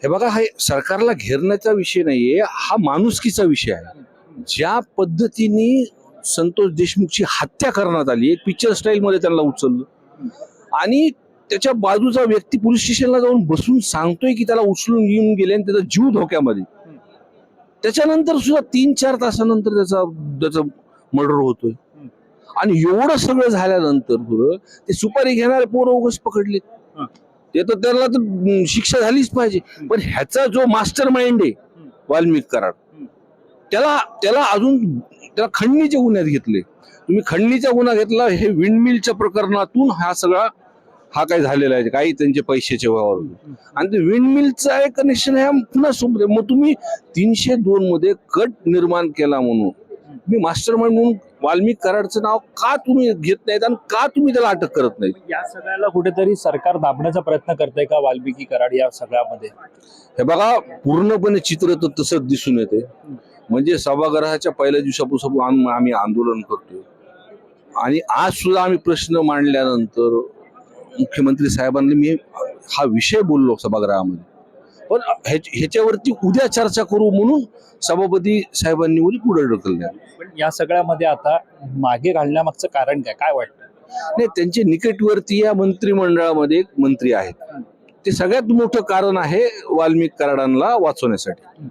हे बघा, हा सरकारला घेरण्याचा विषय नाहीये, हा माणुसकीचा विषय आहे. ज्या पद्धतीने संतोष देशमुखची हत्या करण्यात आली, एक पिक्चर स्टाईल मध्ये त्यांना उचललं आणि त्याच्या बाजूचा व्यक्ती पोलीस स्टेशनला जाऊन बसून सांगतोय की त्याला उचलून घेऊन गेले आणि त्याचा जीव धोक्यामध्ये. त्याच्यानंतर सुद्धा 3-4 तासानंतर त्याचा मर्डर होतोय. आणि एवढं सगळं झाल्यानंतर ते सुपारी घेणारे पोरं उगाच पकडले. ते तर त्याला तर शिक्षा झालीच पाहिजे. पण ह्याचा जो मास्टर माइंड आहे वाल्मिक कराड, त्याला अजून त्याला खंडणीच्या गुन्ह्यात घेतले. तुम्ही खंडणीचा गुन्हा घेतला, हे विंडमिलच्या प्रकरणातून हा काय झालेला आहे, काही त्यांचे पैशाचे व्यवहार होते. आणि ते विंडमिलचा एक कनेक्शन आहे पुन्हा सोबत. मग तुम्ही 302 मध्ये कट निर्माण केला म्हणून मी मास्टर माइंड म्हणून वाल्मिक कराडचं नाव का तुम्ही घेत नाहीत आणि का तुम्ही त्याला अटक करत नाही? या सगळ्याला कुठेतरी सरकार दाबण्याचा प्रयत्न करतंय का वाल्मिकी कराड या सगळ्यामध्ये? हे बघा, पूर्णपणे चित्र तर तसंच दिसून येते. म्हणजे सभागृहाच्या पहिल्या दिवसापासून आम्ही आंदोलन करतोय आणि आज सुद्धा आम्ही प्रश्न मांडल्यानंतर मुख्यमंत्री साहेबांनी मी हा विषय बोललो सभागृहामध्ये, पण ह्याच्यावरती उद्या चर्चा करू म्हणून सभापती साहेबांनी पुढे ढकलल्या. पण या सगळ्यामध्ये आता मागे घालण्यामागचं कारण काय वाटतं? नाही, त्यांचे निकटवर्ती या मंत्रिमंडळामध्ये एक मंत्री आहेत. ते सगळ्यात मोठं कारण आहे वाल्मिक कराडांना वाचवण्यासाठी.